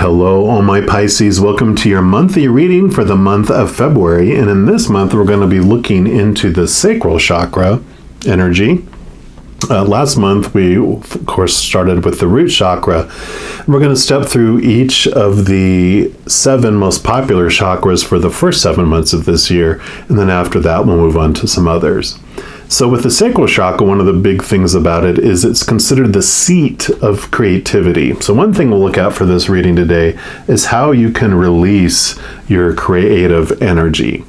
Hello, all my Pisces. Welcome to your monthly reading for the month of February. And in this month, we're going to be looking into the sacral chakra energy. Last month, we, of course, started with the root chakra. We're going to step through each of the 7 most popular chakras for the first 7 months of this year. And then after that, we'll move on to some others. So with the sacral chakra, one of the big things about it is it's considered the seat of creativity. So one thing we'll look at for this reading today is how you can release your creative energy.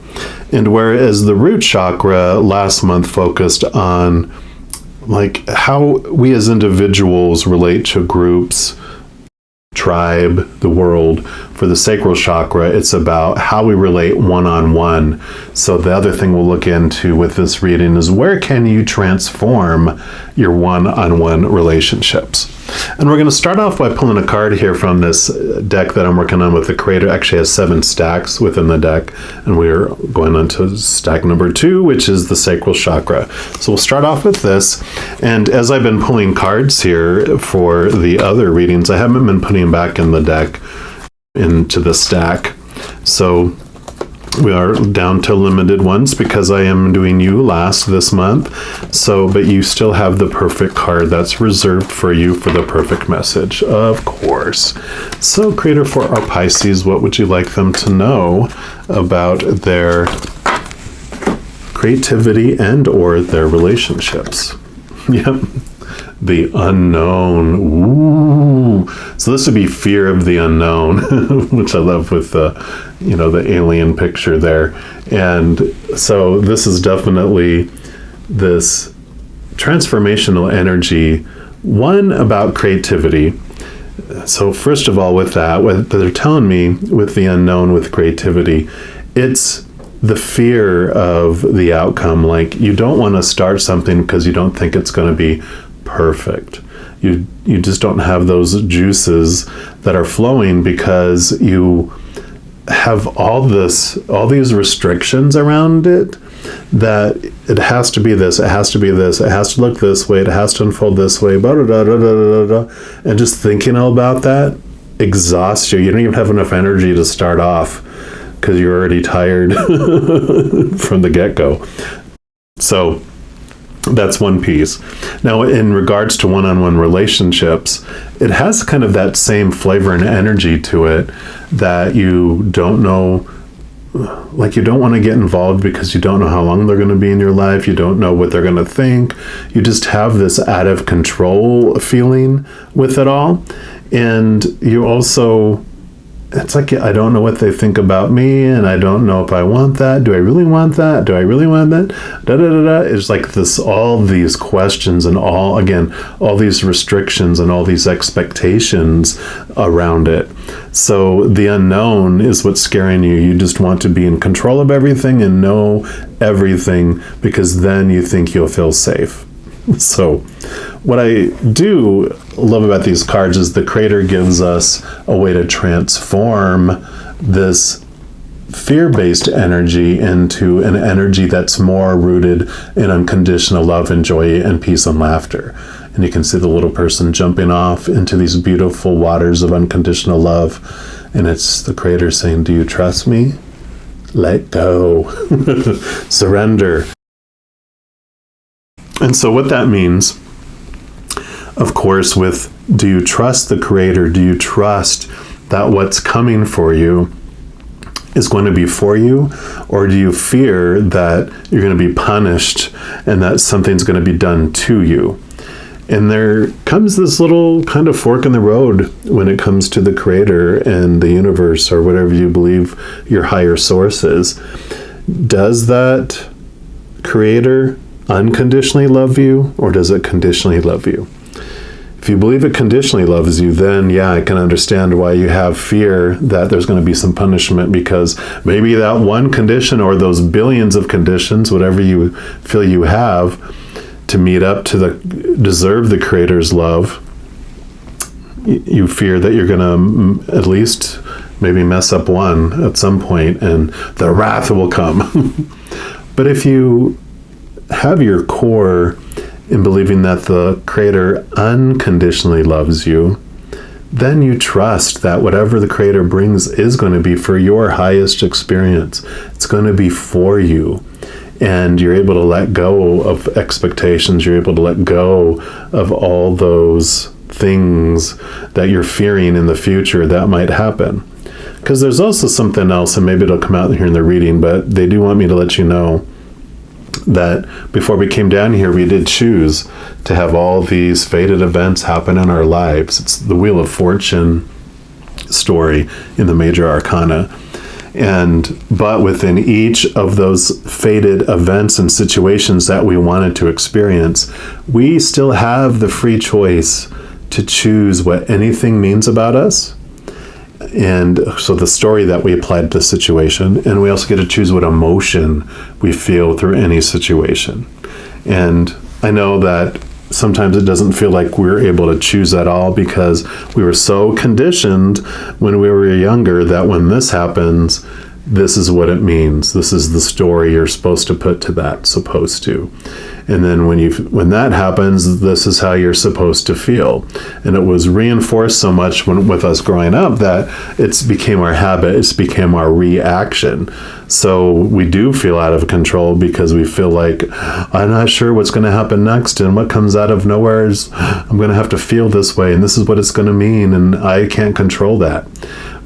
And whereas the root chakra last month focused on like how we as individuals relate to groups, tribe, the world, for the sacral chakra, it's about how we relate one-on-one. So the other thing we'll look into with this reading is where can you transform your one-on-one relationships? And we're going to start off by pulling a card here from this deck that I'm working on with the creator. Actually has 7 stacks within the deck, and we're going on to stack number 2, which is the sacral chakra. So we'll start off with this, and as I've been pulling cards here for the other readings, I haven't been putting them back in the deck into the stack. So we are down to limited ones because I am doing you last this month. So, but you still have the perfect card that's reserved for you for the perfect message, of course. So, creator for our Pisces, what would you like them to know about their creativity and or their relationships? Yep. The unknown. Ooh. So this would be fear of the unknown, which I love with the, the alien picture there. And so this is definitely this transformational energy, one about creativity. So first of all, with that, what they're telling me with the unknown, with creativity, it's the fear of the outcome. Like you don't want to start something because you don't think it's going to be perfect. You just don't have those juices that are flowing because you have all these restrictions around it, that it has to be this, it has to be this, it has to look this way, it has to unfold this way, blah, blah, blah, blah, blah, blah. And just thinking about that exhausts you. You don't even have enough energy to start off because you're already tired from the get-go. So that's one piece. Now, in regards to one-on-one relationships, it has kind of that same flavor and energy to it that you don't know, like you don't want to get involved because you don't know how long they're going to be in your life. You don't know what they're going to think. You just have this out of control feeling with it all. And you also, it's like, I don't know what they think about me, and I don't know if I want that. Do I really want that? Do I really want that? Da da da da. It's like this, all these questions and all these restrictions and all these expectations around it. So the unknown is what's scaring you. You just want to be in control of everything and know everything because then you think you'll feel safe. So what I do love about these cards is the creator gives us a way to transform this fear-based energy into an energy that's more rooted in unconditional love and joy and peace and laughter. And you can see the little person jumping off into these beautiful waters of unconditional love. And it's the creator saying, do you trust me? Let go. Surrender. And so what that means, of course, with do you trust the creator? Do you trust that what's coming for you is going to be for you? Or do you fear that you're going to be punished and that something's going to be done to you? And there comes this little kind of fork in the road when it comes to the creator and the universe or whatever you believe your higher source is. Does that creator unconditionally love you, or does it conditionally love you? If you believe it conditionally loves you, then yeah, I can understand why you have fear that there's going to be some punishment, because maybe that one condition or those billions of conditions, whatever you feel you have to meet up to deserve the creator's love, you fear that you're going to at least maybe mess up one at some point and the wrath will come. But if you have your core in believing that the creator unconditionally loves you, then you trust that whatever the Creator brings is going to be for your highest experience. It's going to be for you. And you're able to let go of expectations. You're able to let go of all those things that you're fearing in the future that might happen. Because there's also something else, and maybe it'll come out here in the reading, but they do want me to let you know that before we came down here, we did choose to have all these fated events happen in our lives. It's the Wheel of Fortune story in the major arcana. But within each of those fated events and situations that we wanted to experience, we still have the free choice to choose what anything means about us. And so the story that we applied to the situation, and we also get to choose what emotion we feel through any situation. And I know that sometimes it doesn't feel like we're able to choose at all, because we were so conditioned when we were younger that when this happens, this is what it means. This is the story you're supposed to put to that, supposed to. And then when that happens, this is how you're supposed to feel. And it was reinforced so much with us growing up that it's became our habit, it's became our reaction. So we do feel out of control because we feel like, I'm not sure what's going to happen next, and what comes out of nowhere is I'm going to have to feel this way, and this is what it's going to mean, and I can't control that.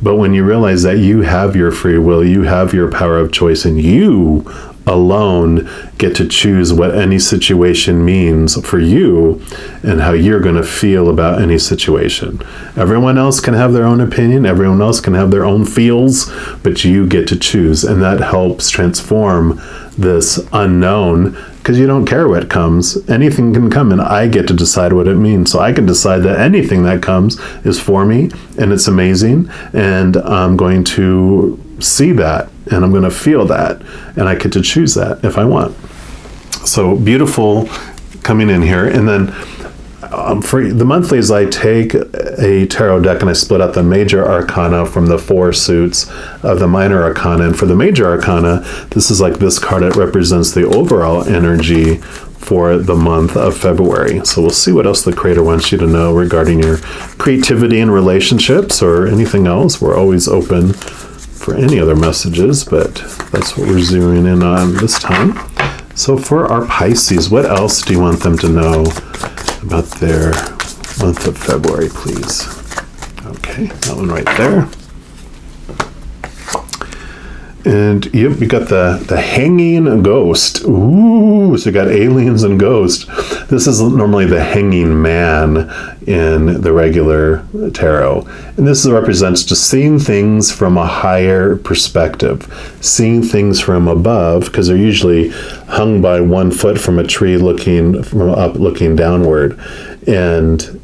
But when you realize that you have your free will, you have your power of choice, and you alone get to choose what any situation means for you and how you're going to feel about any situation. Everyone else can have their own opinion, everyone else can have their own feels, but you get to choose, and that helps transform this unknown, because you don't care what comes. Anything can come, and I get to decide what it means. So I can decide that anything that comes is for me, and it's amazing, and I'm going to see that, and I'm going to feel that, and I get to choose that if I want. So beautiful coming in here. And then for the monthlies, I take a tarot deck and I split out the major arcana from the 4 suits of the minor arcana. And for the major arcana, this is like this card. It represents the overall energy for the month of February. So we'll see what else the Creator wants you to know regarding your creativity and relationships or anything else. We're always open for any other messages, but that's what we're zeroing in on this time. So for our Pisces, what else do you want them to know about their month of February, please? Okay, that one right there. And yep, we got the hanging ghost. Ooh, so you got aliens and ghosts. This is normally the hanging man in the regular tarot. And this represents just seeing things from a higher perspective, seeing things from above, because they're usually hung by 1 foot from a tree looking from up, looking downward. And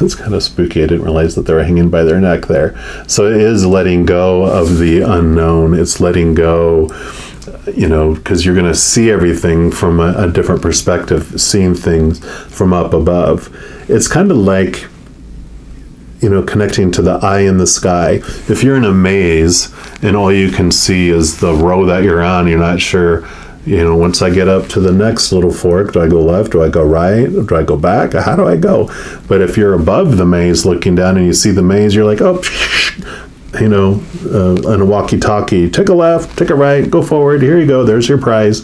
it's kind of spooky. I didn't realize that they were hanging by their neck there. So it is letting go of the unknown. It's letting go, because you're going to see everything from a different perspective, seeing things from up above. It's kind of like, connecting to the eye in the sky. If you're in a maze and all you can see is the row that you're on, you're not sure, once I get up to the next little fork, do I go left? Do I go right? Do I go back? How do I go? But if you're above the maze looking down and you see the maze, you're like, oh, on a walkie-talkie, take a left, take a right, go forward, here you go, there's your prize.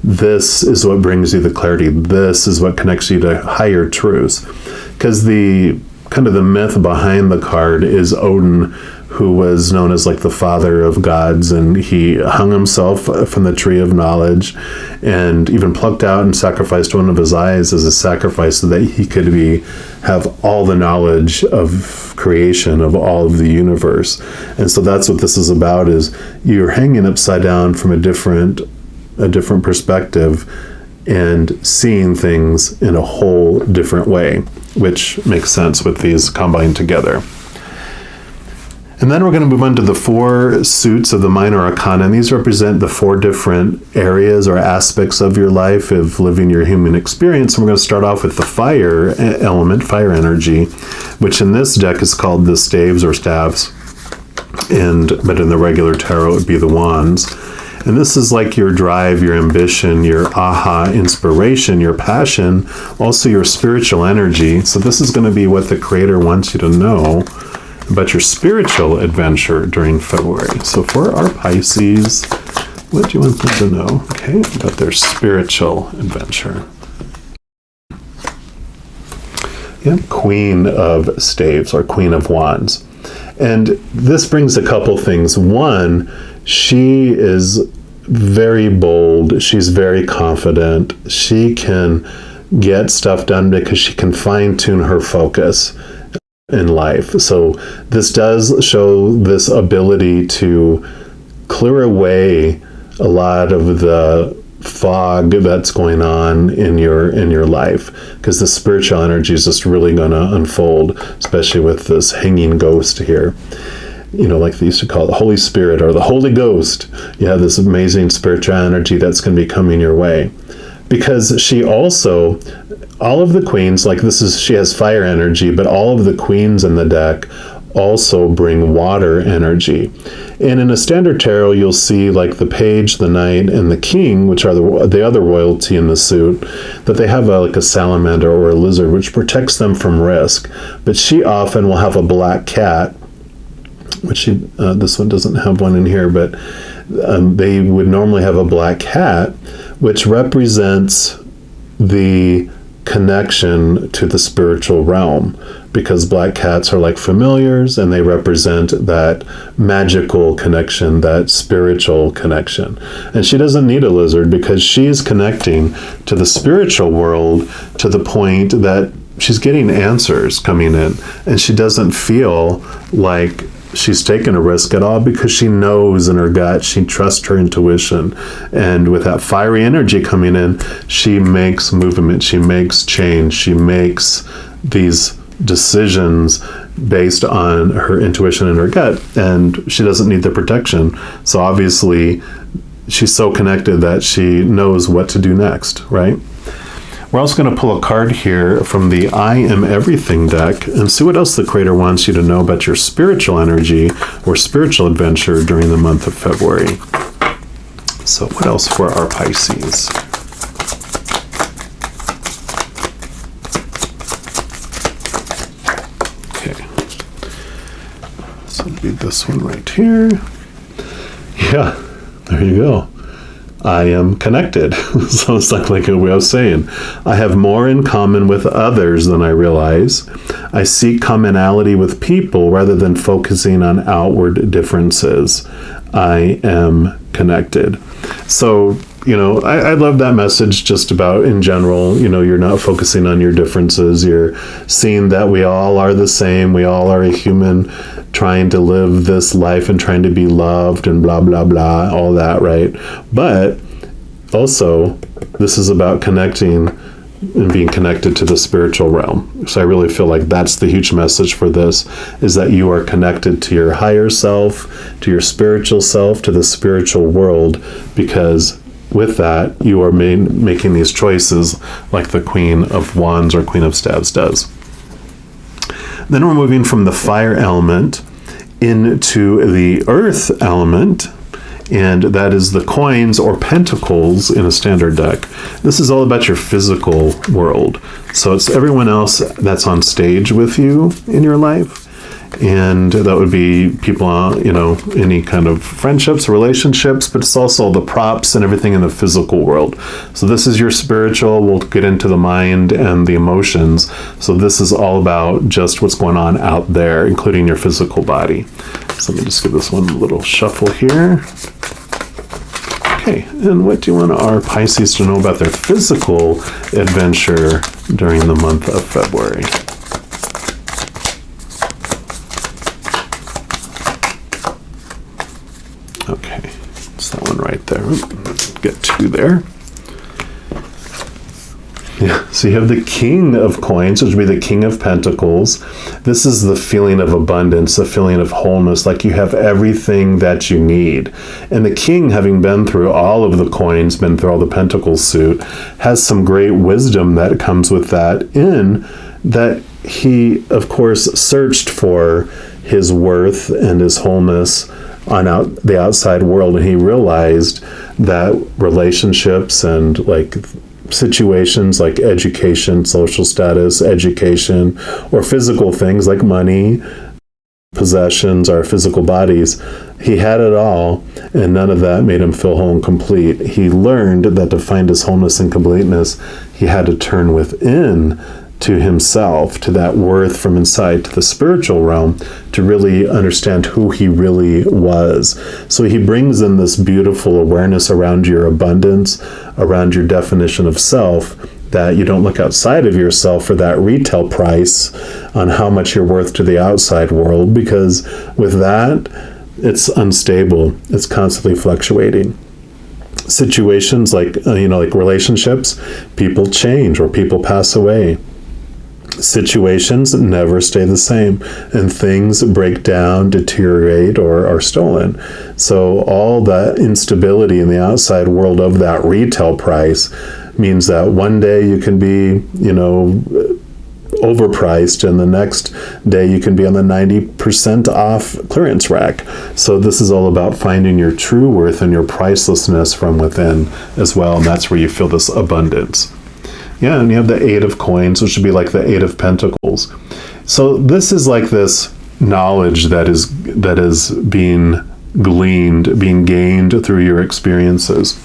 This is what brings you the clarity. This is what connects you to higher truths. Because the myth behind the card is Odin, who was known as like the father of gods, and he hung himself from the tree of knowledge and even plucked out and sacrificed one of his eyes as a sacrifice so that he could have all the knowledge of creation, of all of the universe. And so that's what this is about, is you're hanging upside down from a different perspective and seeing things in a whole different way, which makes sense with these combined together. And then we're going to move on to the 4 suits of the minor arcana, and these represent the 4 different areas or aspects of your life of living your human experience. And we're going to start off with the fire element, fire energy, which in this deck is called the staves or staves, but in the regular tarot it would be the wands. And this is like your drive, your ambition, your aha inspiration, your passion, also your spiritual energy. So this is going to be what the Creator wants you to know about your spiritual adventure during February. So for our Pisces, what do you want them to know? Okay, about their spiritual adventure. Yeah, Queen of Staves or Queen of Wands. And this brings a couple things. One, she is very bold. She's very confident. She can get stuff done because she can fine-tune her focus in life. So this does show this ability to clear away a lot of the fog that's going on in your life, because the spiritual energy is just really going to unfold, especially with this hanging ghost here. You know, like they used to call it the Holy Spirit or the Holy Ghost. You have this amazing spiritual energy that's going to be coming your way. Because she also, all of the queens, like she has fire energy, but all of the queens in the deck also bring water energy. And in a standard tarot, you'll see like the page, the knight, and the king, which are the other royalty in the suit, that they have like a salamander or a lizard, which protects them from risk. But she often will have a black cat, which this one doesn't have one in here, but they would normally have a black cat, which represents the connection to the spiritual realm, because black cats are like familiars and they represent that magical connection, that spiritual connection. And she doesn't need a lizard because she's connecting to the spiritual world to the point that she's getting answers coming in, and she doesn't feel like she's taken a risk at all because she knows in her gut, she trusts her intuition. And with that fiery energy coming in, she makes movement, she makes change, she makes these decisions based on her intuition and her gut, and she doesn't need the protection. So obviously she's so connected that she knows what to do next, right? We're also going to pull a card here from the I Am Everything deck and see what else the Creator wants you to know about your spiritual energy or spiritual adventure during the month of February. So what else for our Pisces? Okay. So it'll be this one right here. Yeah, there you go. I am connected. So it's like a way of saying, I have more in common with others than I realize. I seek commonality with people rather than focusing on outward differences. I am connected. So, you know, I love that message just about in general. You know, you're not focusing on your differences. You're seeing that we all are the same. We all are a human trying to live this life and trying to be loved and blah, blah, blah, all that, right? But also, this is about connecting and being connected to the spiritual realm. So I really feel like that's the huge message for this, is that you are connected to your higher self, to your spiritual self, to the spiritual world, because with that, you are making these choices like the Queen of Wands or Queen of Staves does. Then we're moving from the fire element into the earth element, and that is the coins or pentacles in a standard deck. This is all about your physical world. So it's everyone else that's on stage with you in your life. And that would be people, you know, any kind of friendships, relationships, but it's also the props and everything in the physical world. So this is your spiritual. We'll get into the mind and the emotions. So this is all about just what's going on out there, including your physical body. So let me just give this one a little shuffle here. Okay, and what do you want our Pisces to know about their physical adventure during the month of February? Okay, it's that one right there. Get two there. Yeah, so you have the King of Coins, which would be the King of Pentacles. This is the feeling of abundance, the feeling of wholeness, like you have everything that you need. And the King, having been through all of the coins, been through all the Pentacles suit, has some great wisdom that comes with that, in that he, of course, searched for his worth and his wholeness on the outside world, and he realized that relationships and like situations like education, social status, education, or physical things like money, possessions, our physical bodies, he had it all, and none of that made him feel whole and complete. He learned that to find his wholeness and completeness, he had to turn within to himself, to that worth from inside, to the spiritual realm, to really understand who he really was. So he brings in this beautiful awareness around your abundance, around your definition of self, that you don't look outside of yourself for that retail price on how much you're worth to the outside world, because with that, it's unstable. It's constantly fluctuating. Situations like, like relationships, people change or people pass away. Situations never stay the same, and things break down, deteriorate, or are stolen. So all that instability in the outside world of that retail price means that one day you can be, overpriced, and the next day you can be on the 90% off clearance rack. So this is all about finding your true worth and your pricelessness from within as well, and that's where you feel this abundance. Yeah, and you have the Eight of Coins, which would be like the Eight of Pentacles. So this is like this knowledge that is being gleaned, being gained through your experiences.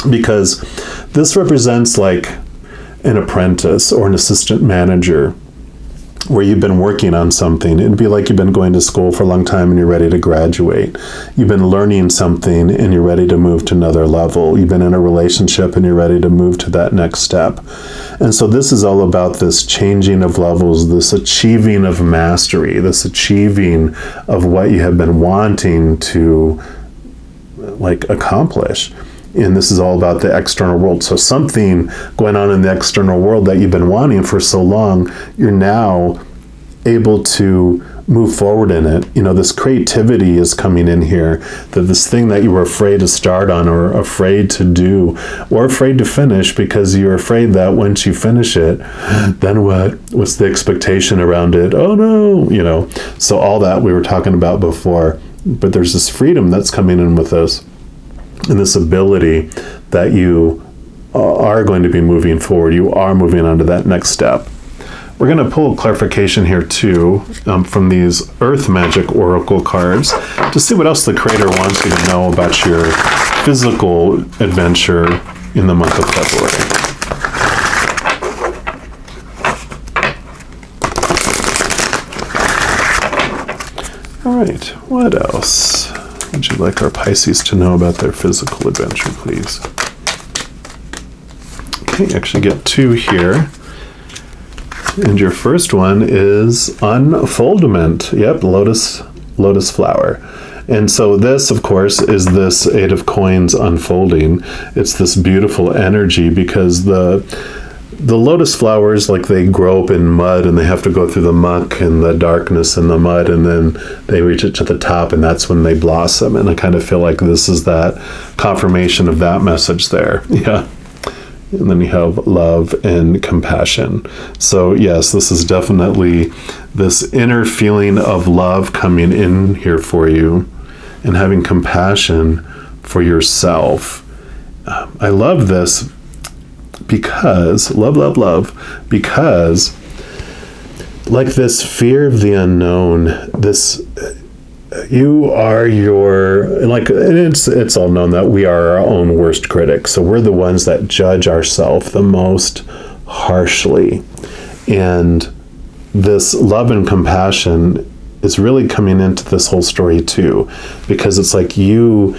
Because this represents like an apprentice or an assistant manager where you've been working on something. It'd be like you've been going to school for a long time and you're ready to graduate. You've been learning something and you're ready to move to another level. You've been in a relationship and you're ready to move to that next step. And so this is all about this changing of levels, this achieving of mastery, this achieving of what you have been wanting to like accomplish. And this is all about the external world. So something going on in the external world that you've been wanting for so long, you're now able to move forward in it. This creativity is coming in here, that this thing that you were afraid to start on or afraid to do or afraid to finish because you're afraid that once you finish it, then what? What's the expectation around it? Oh no, So all that we were talking about before, but there's this freedom that's coming in with this. And this ability that you are going to be moving forward, you are moving on to that next step. We're going to pull clarification here too from these Earth Magic Oracle cards to see what else the Creator wants you to know about your physical adventure in the month of February. All right, what else would you like our Pisces to know about their physical adventure, please? Okay, actually get two here. And your first one is unfoldment. Yep, lotus flower. And so this, of course, is this Eight of Coins unfolding. It's this beautiful energy because the lotus flowers, like they grow up in mud and they have to go through the muck and the darkness and the mud, and then they reach it to the top, and that's when they blossom. And I kind of feel like this is that confirmation of that message there. Yeah. And then you have love and compassion. So yes, this is definitely this inner feeling of love coming in here for you and having compassion for yourself. I love this because, love, because like this fear of the unknown, this, you are your, like, it's all known that we are our own worst critics. So we're the ones that judge ourselves the most harshly. And this love and compassion is really coming into this whole story too, because it's like you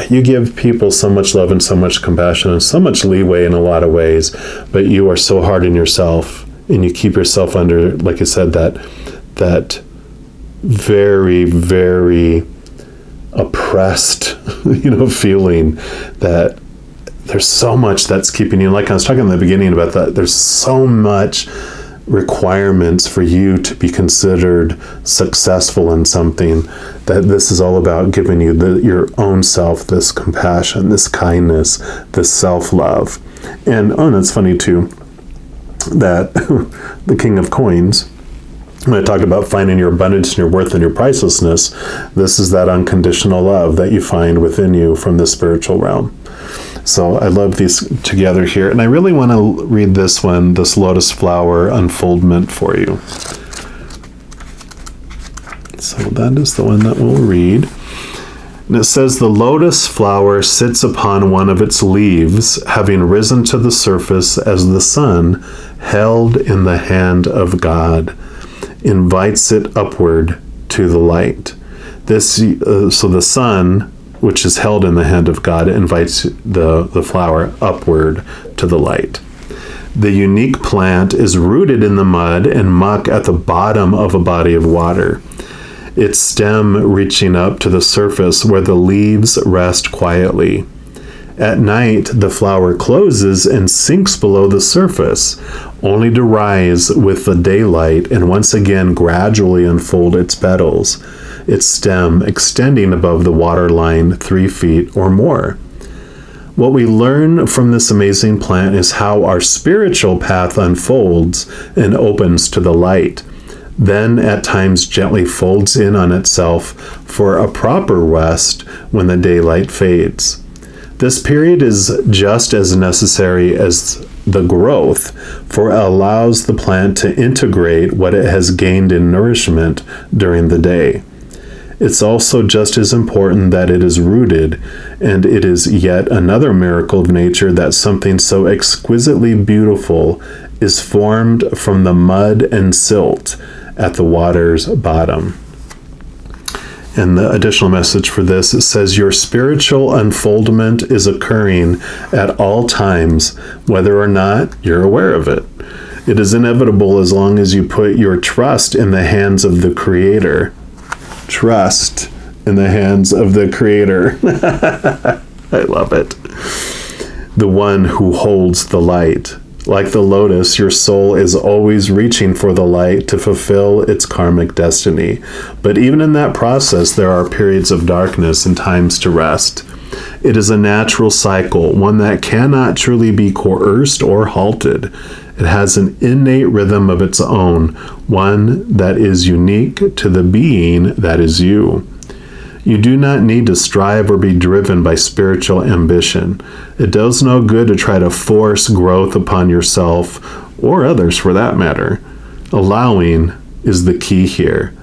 give people so much love and so much compassion and so much leeway in a lot of ways, but you are so hard on yourself and you keep yourself under, like I said, that very, very oppressed, feeling that there's so much that's keeping you, like I was talking in the beginning about that, there's so much requirements for you to be considered successful in something, that this is all about giving you your own self this compassion, this kindness, this self-love. And it's funny too that the King of Coins When I talked about finding your abundance and your worth and your pricelessness, this is that unconditional love that you find within you from the spiritual realm. So I love these together here. And I really want to read this one, this lotus flower unfoldment for you. So that is the one that we'll read. And it says, the lotus flower sits upon one of its leaves, having risen to the surface as the sun, held in the hand of God, invites it upward to the light. So the sun, which is held in the hand of God, invites the flower upward to the light. The unique plant is rooted in the mud and muck at the bottom of a body of water, its stem reaching up to the surface where the leaves rest quietly. At night, the flower closes and sinks below the surface, only to rise with the daylight and once again gradually unfold its petals, its stem extending above the waterline 3 feet or more. What we learn from this amazing plant is how our spiritual path unfolds and opens to the light, then at times gently folds in on itself for a proper rest when the daylight fades. This period is just as necessary as the growth, for it allows the plant to integrate what it has gained in nourishment during the day. It's also just as important that it is rooted, and it is yet another miracle of nature that something so exquisitely beautiful is formed from the mud and silt at the water's bottom. And the additional message for this, it says, your spiritual unfoldment is occurring at all times, whether or not you're aware of it. It is inevitable as long as you put your trust in the hands of the Creator. Trust in the hands of the Creator. I love it. The one who holds the light. Like the lotus, your soul is always reaching for the light to fulfill its karmic destiny. But even in that process, there are periods of darkness and times to rest. It is a natural cycle, one that cannot truly be coerced or halted. It has an innate rhythm of its own, one that is unique to the being that is you. You do not need to strive or be driven by spiritual ambition. It does no good to try to force growth upon yourself, or others for that matter. Allowing is the key here.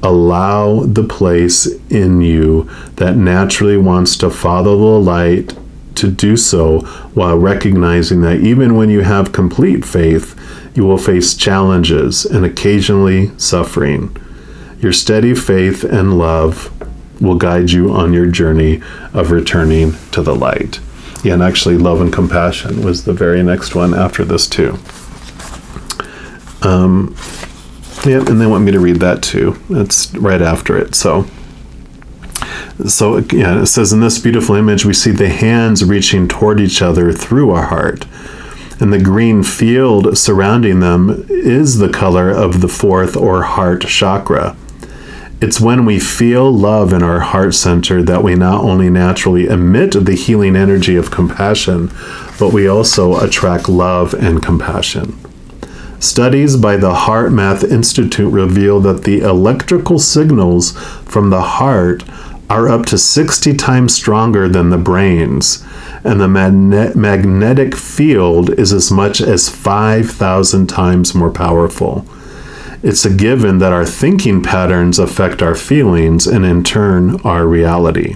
Allow the place in you that naturally wants to follow the light to do so, while recognizing that even when you have complete faith, you will face challenges and occasionally suffering. Your steady faith and love will guide you on your journey of returning to the light. Yeah, and actually love and compassion was the very next one after this too. Yeah, and they want me to read that too. It's right after it. So yeah, it says, in this beautiful image, we see the hands reaching toward each other through our heart. And the green field surrounding them is the color of the 4th or heart chakra. It's when we feel love in our heart center that we not only naturally emit the healing energy of compassion, but we also attract love and compassion. Studies by the Heart Math Institute reveal that the electrical signals from the heart are up to 60 times stronger than the brain's, and the magnetic field is as much as 5,000 times more powerful. It's a given that our thinking patterns affect our feelings and in turn our reality.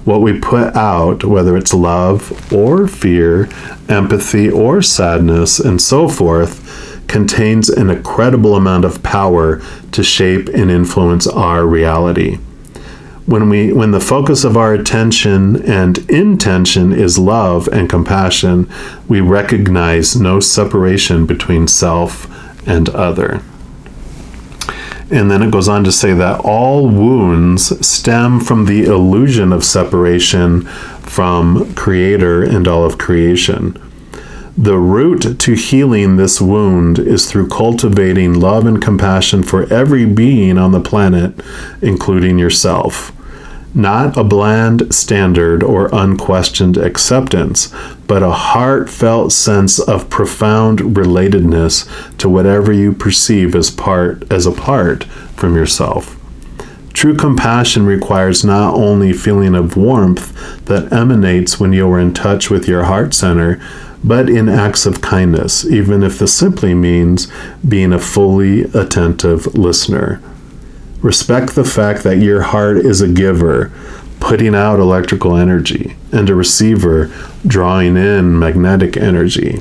What we put out, whether it's love or fear, empathy or sadness, and so forth, contains an incredible amount of power to shape and influence our reality. When the focus of our attention and intention is love and compassion, we recognize no separation between self and other. And then it goes on to say that all wounds stem from the illusion of separation from Creator and all of creation. The route to healing this wound is through cultivating love and compassion for every being on the planet, including yourself. Not a bland standard or unquestioned acceptance, but a heartfelt sense of profound relatedness to whatever you perceive as apart from yourself. True compassion requires not only a feeling of warmth that emanates when you are in touch with your heart center, but in acts of kindness, even if this simply means being a fully attentive listener. Respect the fact that your heart is a giver, putting out electrical energy, and a receiver, drawing in magnetic energy.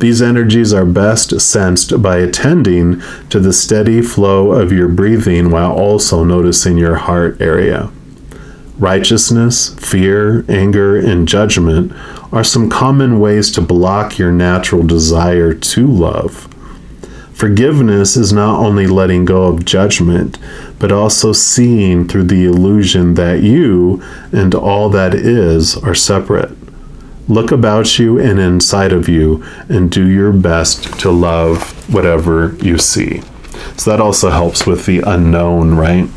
These energies are best sensed by attending to the steady flow of your breathing while also noticing your heart area. Righteousness, fear, anger, and judgment are some common ways to block your natural desire to love. Forgiveness is not only letting go of judgment, but also seeing through the illusion that you and all that is are separate. Look about you and inside of you and do your best to love whatever you see. So that also helps with the unknown, right?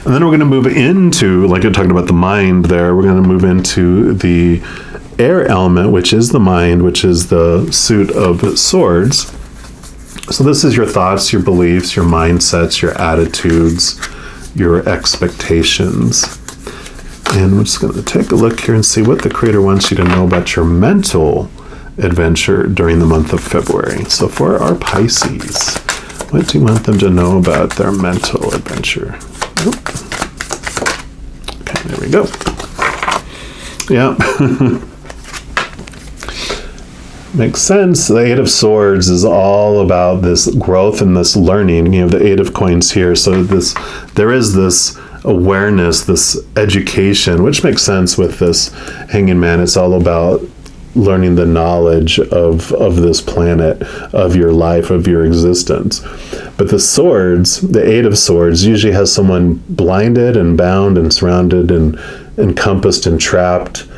And then we're going to move into, like I talked about the mind there, we're going to move into the air element, which is the mind, which is the suit of swords. So this is your thoughts, your beliefs, your mindsets, your attitudes, your expectations. And we're just going to take a look here and see what the Creator wants you to know about your mental adventure during the month of February. So for our Pisces, what do you want them to know about their mental adventure? Okay, there we go. Yeah. Makes sense. The Eight of Swords is all about this growth and this learning. You have the Eight of Coins here. So there is this awareness, this education, which makes sense with this Hanging Man. It's all about learning the knowledge of this planet, of your life, of your existence. But the swords, the Eight of Swords, usually has someone blinded and bound and surrounded and encompassed and trapped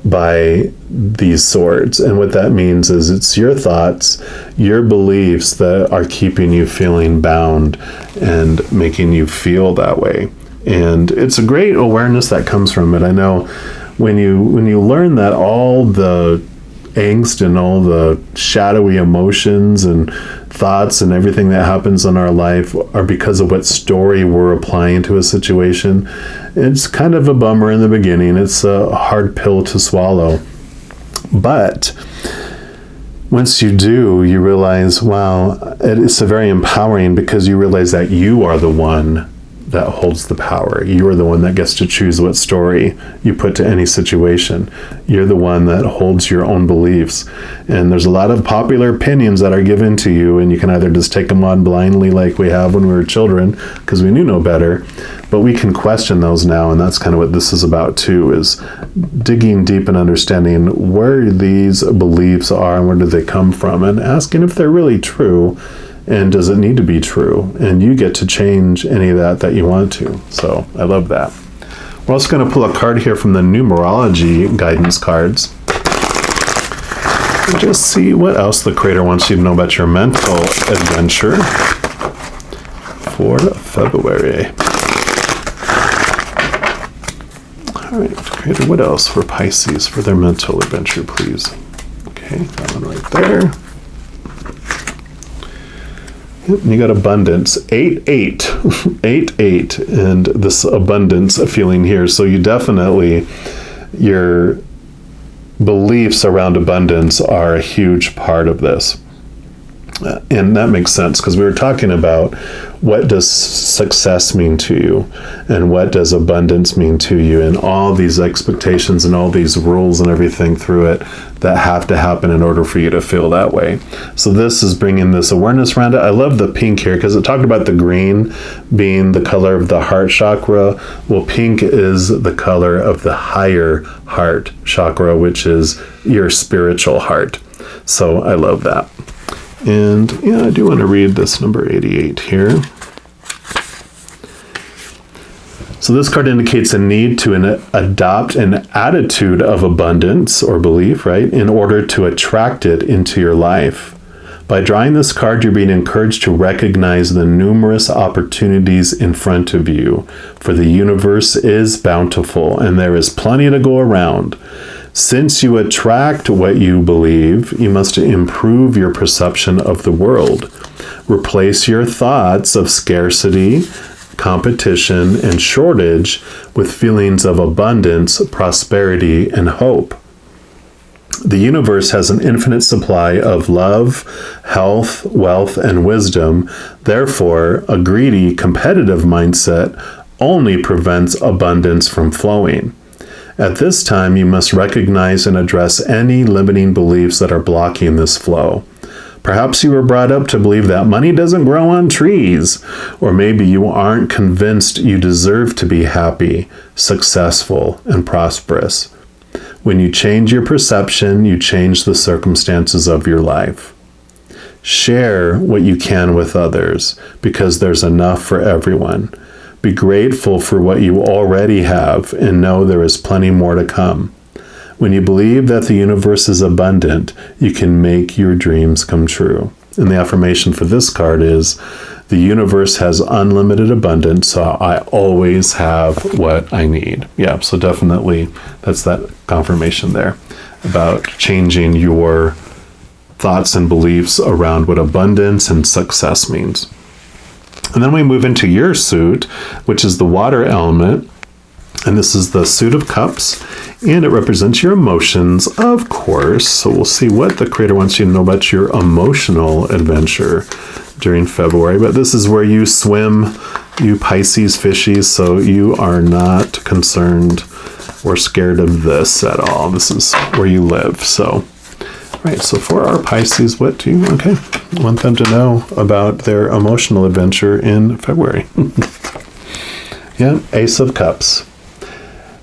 by these swords. And what that means is it's your thoughts, your beliefs that are keeping you feeling bound and making you feel that way. And it's a great awareness that comes from it. I know when you learn that all the angst and all the shadowy emotions and thoughts and everything that happens in our life are because of what story we're applying to a situation, it's kind of a bummer in the beginning. It's a hard pill to swallow. But once you do, you realize, wow, it's very empowering because you realize that you are the one that holds the power. You are the one that gets to choose what story you put to any situation. You're the one that holds your own beliefs. And there's a lot of popular opinions that are given to you, and you can either just take them on blindly like we have when we were children because we knew no better, but we can question those now, and that's kind of what this is about too, is digging deep and understanding where these beliefs are and where do they come from, and asking if they're really true. And does it need to be true? And you get to change any of that you want to. So I love that. We're also going to pull a card here from the numerology guidance cards. And just see what else the Creator wants you to know about your mental adventure for February. All right, Creator, what else for Pisces for their mental adventure, please? Okay, that one right there. You got abundance, 8-8, 8-8, and this abundance feeling here. So you definitely, your beliefs around abundance are a huge part of this. And that makes sense because we were talking about what does success mean to you and what does abundance mean to you, and all these expectations and all these rules and everything through it that have to happen in order for you to feel that way. So this is bringing this awareness around it. I love the pink here because it talked about the green being the color of the heart chakra. Well, pink is the color of the higher heart chakra, which is your spiritual heart. So I love that. And yeah, I do want to read this number 88 here. So this card indicates a need to adopt an attitude of abundance or belief, right, in order to attract it into your life. By drawing this card, you're being encouraged to recognize the numerous opportunities in front of you, for the universe is bountiful and there is plenty to go around. Since you attract what you believe, you must improve your perception of the world. Replace your thoughts of scarcity, competition, and shortage with feelings of abundance, prosperity, and hope. The universe has an infinite supply of love, health, wealth, and wisdom. Therefore, a greedy, competitive mindset only prevents abundance from flowing. At this time, you must recognize and address any limiting beliefs that are blocking this flow. Perhaps you were brought up to believe that money doesn't grow on trees, or maybe you aren't convinced you deserve to be happy, successful, and prosperous. When you change your perception, you change the circumstances of your life. Share what you can with others, because there's enough for everyone. Be grateful for what you already have, and know there is plenty more to come. When you believe that the universe is abundant, you can make your dreams come true. And the affirmation for this card is, the universe has unlimited abundance, so I always have what I need. Yeah, so definitely that's that confirmation there about changing your thoughts and beliefs around what abundance and success means. And then we move into your suit, which is the water element. And this is the Suit of Cups, and it represents your emotions, of course. So we'll see what the Creator wants you to know about your emotional adventure during February. But this is where you swim, you Pisces fishies, so you are not concerned or scared of this at all. This is where you live. So, right, so for our Pisces, what do you want them to know about their emotional adventure in February? Yeah, Ace of Cups.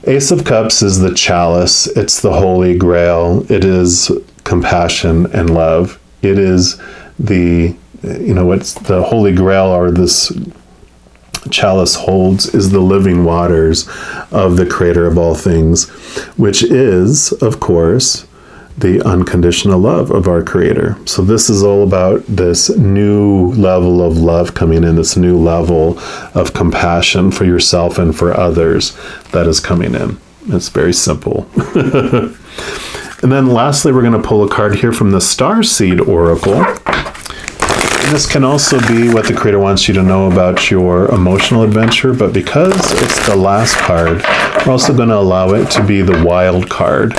Ace of Cups is the chalice. It's the Holy Grail. It is compassion and love. It is the, what's the Holy Grail, or this chalice holds, is the living waters of the Creator of all things, which is, of course, the unconditional love of our Creator. So this is all about this new level of love coming in, this new level of compassion for yourself and for others that is coming in. It's very simple. And then lastly, we're going to pull a card here from the Starseed Oracle. And this can also be what the Creator wants you to know about your emotional adventure, but because it's the last card, we're also going to allow it to be the wild card.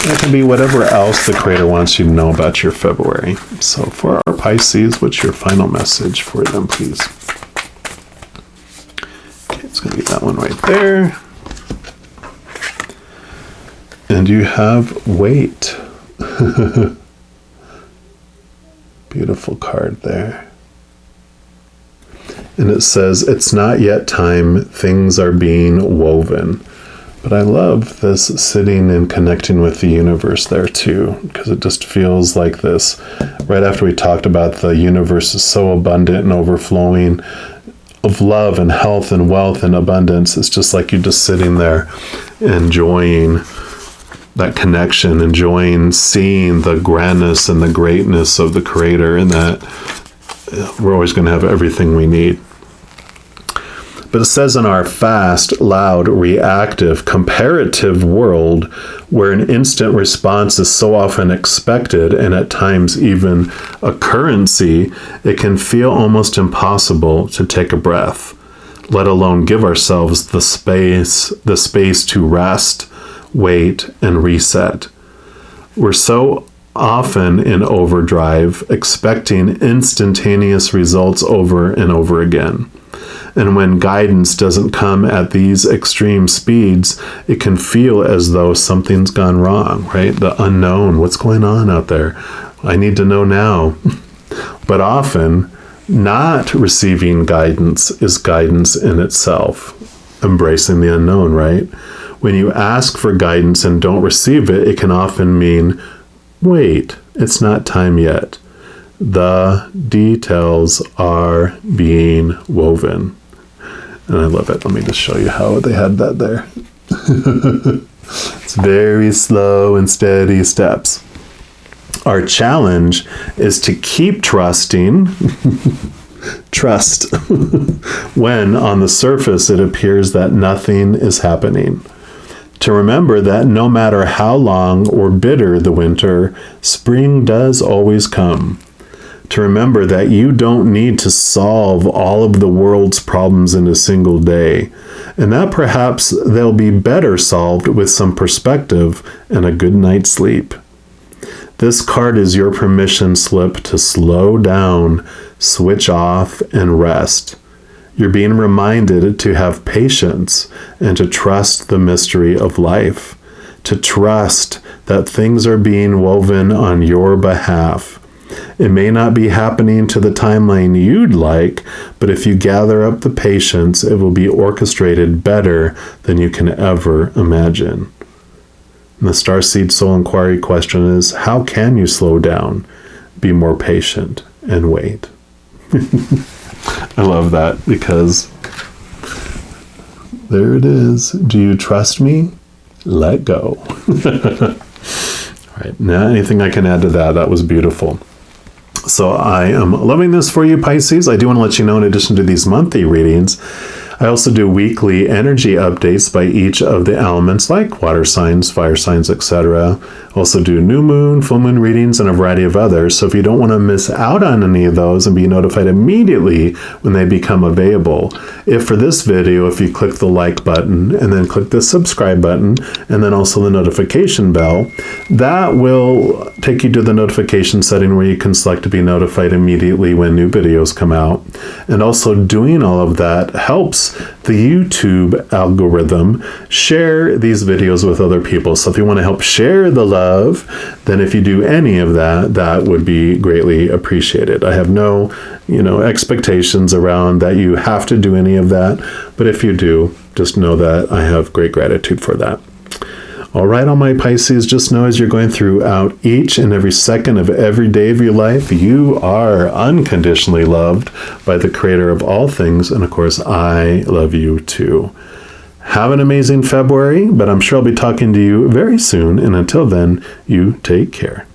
It can be whatever else the Creator wants you to know about your February. So for our Pisces, what's your final message for them, please? Okay, it's going to be that one right there. And you have Wait. Beautiful card there. And it says, it's not yet time, things are being woven. But I love this sitting and connecting with the universe there too, because it just feels like this. Right after we talked about the universe is so abundant and overflowing of love and health and wealth and abundance, it's just like you're just sitting there enjoying that connection, enjoying seeing the grandness and the greatness of the Creator, and that we're always going to have everything we need. But it says, in our fast, loud, reactive, comparative world, where an instant response is so often expected and at times even a currency, it can feel almost impossible to take a breath, let alone give ourselves the space to rest, wait, and reset. We're so often in overdrive, expecting instantaneous results over and over again. And when guidance doesn't come at these extreme speeds, it can feel as though something's gone wrong, right? The unknown, what's going on out there? I need to know now. But often, not receiving guidance is guidance in itself, embracing the unknown, right? When you ask for guidance and don't receive it, it can often mean, wait, it's not time yet. The details are being woven. And I love it. Let me just show you how they had that there. It's very slow and steady steps. Our challenge is to keep trusting, trust, when on the surface it appears that nothing is happening. To remember that no matter how long or bitter the winter, spring does always come. To remember that you don't need to solve all of the world's problems in a single day, and that perhaps they'll be better solved with some perspective and a good night's sleep. This card is your permission slip to slow down, switch off, and rest. You're being reminded to have patience and to trust the mystery of life, to trust that things are being woven on your behalf. It may not be happening to the timeline you'd like, but if you gather up the patience, it will be orchestrated better than you can ever imagine. And the Starseed Soul Inquiry question is, how can you slow down, be more patient, and wait? I love that because there it is. Do you trust me? Let go. All right. Now, anything I can add to that? That was beautiful. So I am loving this for you, Pisces. I do want to let you know, in addition to these monthly readings, I also do weekly energy updates by each of the elements, like water signs, fire signs, etc. Also do new moon, full moon readings, and a variety of others. So if you don't want to miss out on any of those and be notified immediately when they become available, if for this video, if you click the like button and then click the subscribe button and then also the notification bell, that will take you to the notification setting where you can select to be notified immediately when new videos come out. And also doing all of that helps the YouTube algorithm share these videos with other people. So if you want to help share the love, then if you do any of that, that would be greatly appreciated. I have no, expectations around that you have to do any of that, but if you do, just know that I have great gratitude for that. All right, all my Pisces, just know as you're going throughout each and every second of every day of your life, you are unconditionally loved by the Creator of all things. And of course, I love you too. Have an amazing February, but I'm sure I'll be talking to you very soon. And until then, you take care.